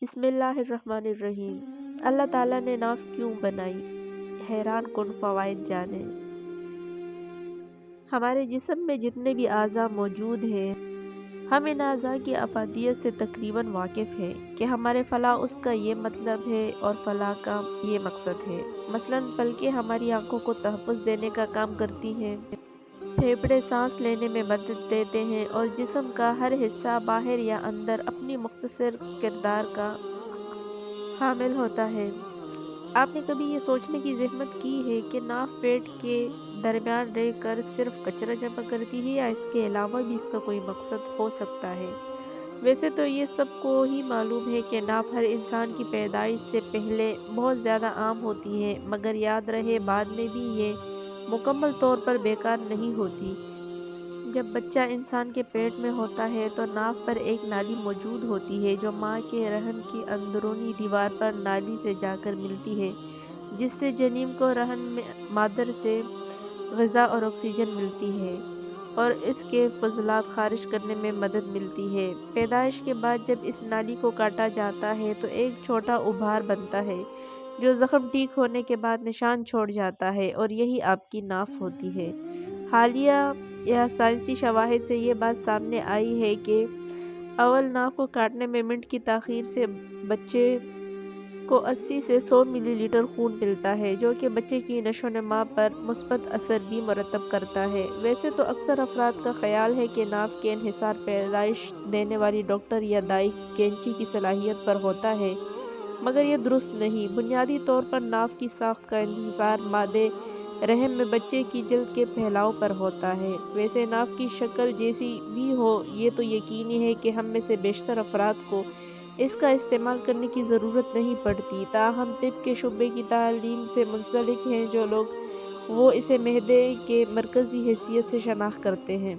بسم اللہ الرحمن الرحیم۔ اللہ تعالیٰ نے ناف کیوں بنائی؟ حیران کن فوائد جانیں۔ ہمارے جسم میں جتنے بھی اعضاء موجود ہیں، ہم ان اعضاء کی افادیت سے تقریباً واقف ہیں کہ ہمارے فلاح اس کا یہ مطلب ہے اور فلاح کا یہ مقصد ہے۔ مثلاً پلکیں ہماری آنکھوں کو تحفظ دینے کا کام کرتی ہیں، پھیپھڑے سانس لینے میں مدد دیتے ہیں اور جسم کا ہر حصہ باہر یا اندر اپنی مختصر کردار کا حامل ہوتا ہے۔ آپ نے کبھی یہ سوچنے کی زحمت کی ہے کہ ناف پیٹ کے درمیان رہ کر صرف کچرا جمع کرتی ہے یا اس کے علاوہ بھی اس کا کوئی مقصد ہو سکتا ہے؟ ویسے تو یہ سب کو ہی معلوم ہے کہ ناف ہر انسان کی پیدائش سے پہلے بہت زیادہ عام ہوتی ہے، مگر یاد رہے بعد میں بھی یہ مکمل طور پر بیکار نہیں ہوتی۔ جب بچہ انسان کے پیٹ میں ہوتا ہے تو ناف پر ایک نالی موجود ہوتی ہے جو ماں کے رحم کی اندرونی دیوار پر نالی سے جا کر ملتی ہے، جس سے جنین کو رحم مادر سے غذا اور آکسیجن ملتی ہے اور اس کے فضلات خارج کرنے میں مدد ملتی ہے۔ پیدائش کے بعد جب اس نالی کو کاٹا جاتا ہے تو ایک چھوٹا ابھار بنتا ہے جو زخم ٹھیک ہونے کے بعد نشان چھوڑ جاتا ہے اور یہی آپ کی ناف ہوتی ہے۔ حالیہ یا سائنسی شواہد سے یہ بات سامنے آئی ہے کہ اول ناف کو کاٹنے میں منٹ کی تاخیر سے بچے کو 80 سے 100 ملی لیٹر خون ملتا ہے، جو کہ بچے کی نشو و نما پر مثبت اثر بھی مرتب کرتا ہے۔ ویسے تو اکثر افراد کا خیال ہے کہ ناف کے انحصار پیدائش دینے والی ڈاکٹر یا دائی کینچی کی صلاحیت پر ہوتا ہے، مگر یہ درست نہیں۔ بنیادی طور پر ناف کی ساخت کا انحصار مادے رحم میں بچے کی جلد کے پھیلاؤ پر ہوتا ہے۔ ویسے ناف کی شکل جیسی بھی ہو، یہ تو یقینی ہے کہ ہم میں سے بیشتر افراد کو اس کا استعمال کرنے کی ضرورت نہیں پڑتی، تاہم طب کے شعبے کی تعلیم سے منسلک ہیں جو لوگ وہ اسے معدے کے مرکزی حیثیت سے شناخت کرتے ہیں۔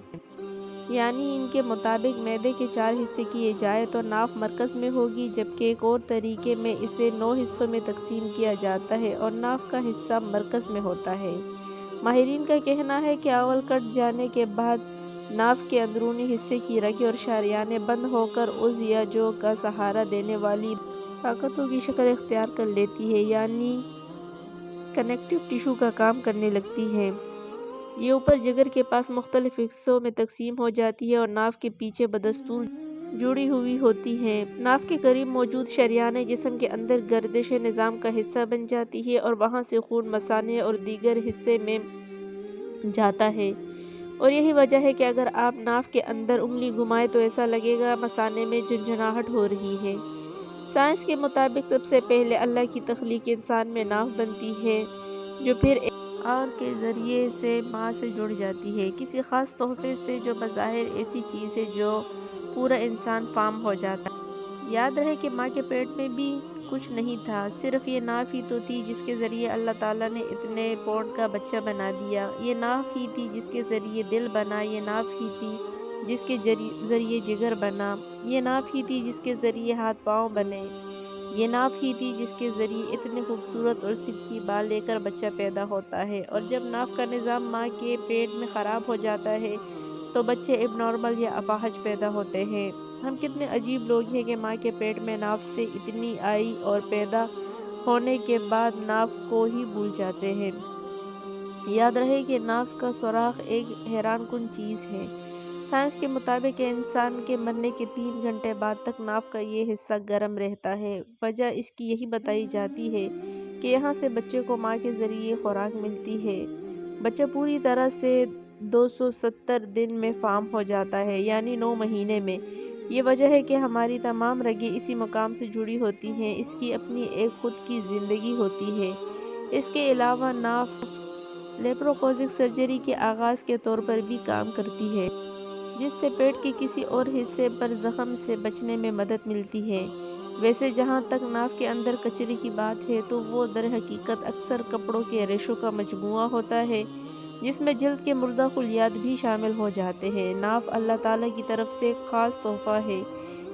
یعنی ان کے مطابق معدے کے 4 حصے کیے جائے تو ناف مرکز میں ہوگی، جبکہ ایک اور طریقے میں اسے 9 حصوں میں تقسیم کیا جاتا ہے اور ناف کا حصہ مرکز میں ہوتا ہے۔ ماہرین کا کہنا ہے کہ اول کٹ جانے کے بعد ناف کے اندرونی حصے کی رگیں اور شریانیں بند ہو کر عضو یا جو کا سہارا دینے والی طاقتوں کی شکل اختیار کر لیتی ہے، یعنی کنیکٹو ٹشو کا کام کرنے لگتی ہیں۔ یہ اوپر جگر کے پاس مختلف حصوں میں تقسیم ہو جاتی ہے اور ناف کے پیچھے بدستور جڑی ہوئی ہوتی ہیں۔ ناف کے قریب موجود شریانیں جسم کے اندر گردش نظام کا حصہ بن جاتی ہیں اور وہاں سے خون مثانے اور دیگر حصے میں جاتا ہے، اور یہی وجہ ہے کہ اگر آپ ناف کے اندر انگلی گھمائیں تو ایسا لگے گا مثانے میں جھنجھناہٹ ہو رہی ہے۔ سائنس کے مطابق سب سے پہلے اللہ کی تخلیق انسان میں ناف بنتی ہے، جو پھر ایک آر کے ذریعے سے ماں سے جڑ جاتی ہے، کسی خاص تحفے سے جو بظاہر ایسی چیز ہے جو پورا انسان فارم ہو جاتا ہے۔ یاد رہے کہ ماں کے پیٹ میں بھی کچھ نہیں تھا، صرف یہ ناف ہی تو تھی جس کے ذریعے اللہ تعالیٰ نے اتنے پاؤنڈ کا بچہ بنا دیا۔ یہ ناف ہی تھی جس کے ذریعے دل بنا، یہ ناف ہی تھی جس کے ذریعے جگر بنا، یہ ناف ہی تھی جس کے ذریعے ہاتھ پاؤں بنے، یہ ناف ہی تھی جس کے ذریعے اتنے خوبصورت اور سلکی بال لے کر بچہ پیدا ہوتا ہے۔ اور جب ناف کا نظام ماں کے پیٹ میں خراب ہو جاتا ہے تو بچے اب نارمل یا اپاہج پیدا ہوتے ہیں۔ ہم کتنے عجیب لوگ ہیں کہ ماں کے پیٹ میں ناف سے اتنی آئی اور پیدا ہونے کے بعد ناف کو ہی بھول جاتے ہیں۔ یاد رہے کہ ناف کا سوراخ ایک حیران کن چیز ہے۔ سائنس کے مطابق انسان کے مرنے کے 3 گھنٹے بعد تک ناف کا یہ حصہ گرم رہتا ہے۔ وجہ اس کی یہی بتائی جاتی ہے کہ یہاں سے بچے کو ماں کے ذریعے خوراک ملتی ہے۔ بچہ پوری طرح سے 270 دن میں فارم ہو جاتا ہے، یعنی 9 مہینے میں۔ یہ وجہ ہے کہ ہماری تمام رگیں اسی مقام سے جڑی ہوتی ہیں، اس کی اپنی ایک خود کی زندگی ہوتی ہے۔ اس کے علاوہ ناف لیپروکوزک سرجری کے آغاز کے طور پر بھی کام کرتی ہے، جس سے پیٹ کے کسی اور حصے پر زخم سے بچنے میں مدد ملتی ہے۔ ویسے جہاں تک ناف کے اندر کچرے کی بات ہے تو وہ در حقیقت اکثر کپڑوں کے ریشوں کا مجموعہ ہوتا ہے، جس میں جلد کے مردہ خلیات بھی شامل ہو جاتے ہیں۔ ناف اللہ تعالیٰ کی طرف سے ایک خاص تحفہ ہے۔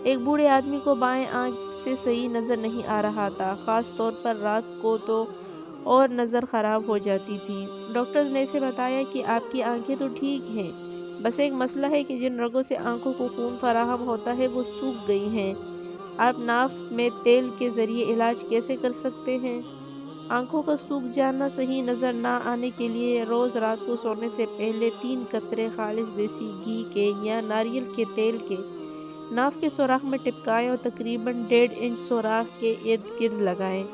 ایک بوڑھے آدمی کو بائیں آنکھ سے صحیح نظر نہیں آ رہا تھا، خاص طور پر رات کو تو اور نظر خراب ہو جاتی تھی۔ ڈاکٹرز نے اسے بتایا کہ آپ کی آنکھیں تو ٹھیک ہیں، بس ایک مسئلہ ہے کہ جن رگوں سے آنکھوں کو خون فراہم ہوتا ہے وہ سوکھ گئی ہیں۔ آپ ناف میں تیل کے ذریعے علاج کیسے کر سکتے ہیں؟ آنکھوں کا سوکھ جانا، صحیح نظر نہ آنے کے لیے روز رات کو سونے سے پہلے 3 قطرے خالص دیسی گھی کے یا ناریل کے تیل کے ناف کے سوراخ میں ٹپکائیں اور تقریباً 1.5 انچ سوراخ کے ارد گرد لگائیں۔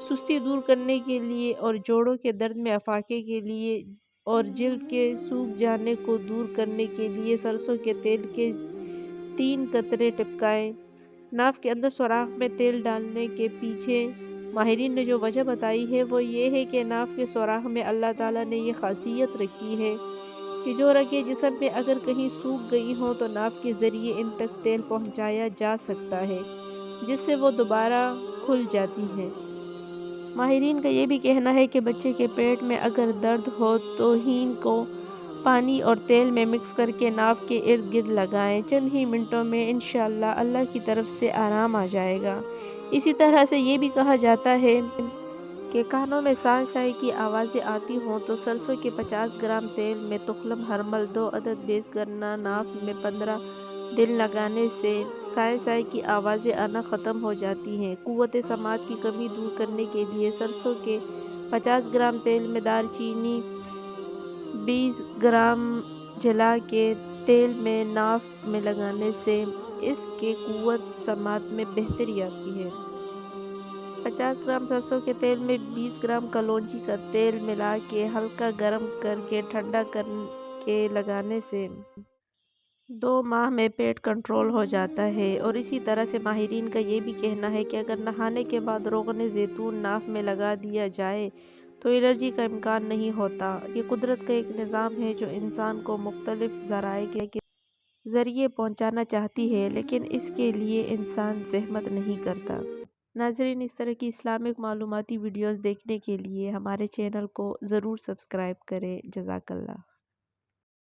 سستی دور کرنے کے لیے اور جوڑوں کے درد میں افاقے کے لیے اور جلد کے سوکھ جانے کو دور کرنے کے لیے سرسوں کے تیل کے 3 قطرے ٹپکائیں۔ ناف کے اندر سوراخ میں تیل ڈالنے کے پیچھے ماہرین نے جو وجہ بتائی ہے وہ یہ ہے کہ ناف کے سوراخ میں اللہ تعالیٰ نے یہ خاصیت رکھی ہے کہ جو رگیں جسم میں اگر کہیں سوکھ گئی ہوں تو ناف کے ذریعے ان تک تیل پہنچایا جا سکتا ہے، جس سے وہ دوبارہ کھل جاتی ہیں۔ ماہرین کا یہ بھی کہنا ہے کہ بچے کے پیٹ میں اگر درد ہو تو ہینگ کو پانی اور تیل میں مکس کر کے ناف کے ارد گرد لگائیں، چند ہی منٹوں میں انشاءاللہ اللہ کی طرف سے آرام آ جائے گا۔ اسی طرح سے یہ بھی کہا جاتا ہے کہ کانوں میں سائیں سائیں کی آوازیں آتی ہوں تو سرسوں کے 50 گرام تیل میں تخلم ہرمل 2 عدد بیس کرنا، ناف میں 15 دن لگانے سے سائیں سائیں کی آوازیں آنا ختم ہو جاتی ہیں۔ قوت سماعت کی کمی دور کرنے کے لیے سرسوں کے 50 گرام تیل میں دار چینی 20 گرام جلا کے تیل میں ناف میں لگانے سے اس کے قوت سماعت میں بہتری آتی ہے۔ 50 گرام سرسوں کے تیل میں 20 گرام کلونجی کا تیل ملا کے ہلکا گرم کر کے ٹھنڈا کر کے لگانے سے 2 ماہ میں پیٹ کنٹرول ہو جاتا ہے۔ اور اسی طرح سے ماہرین کا یہ بھی کہنا ہے کہ اگر نہانے کے بعد روغن زیتون ناف میں لگا دیا جائے تو الرجی کا امکان نہیں ہوتا۔ یہ قدرت کا ایک نظام ہے جو انسان کو مختلف ذرائع کے ذریعے پہنچانا چاہتی ہے، لیکن اس کے لیے انسان زحمت نہیں کرتا۔ ناظرین، اس طرح کی اسلامک معلوماتی ویڈیوز دیکھنے کے لیے ہمارے چینل کو ضرور سبسکرائب کریں۔ جزاک اللہ۔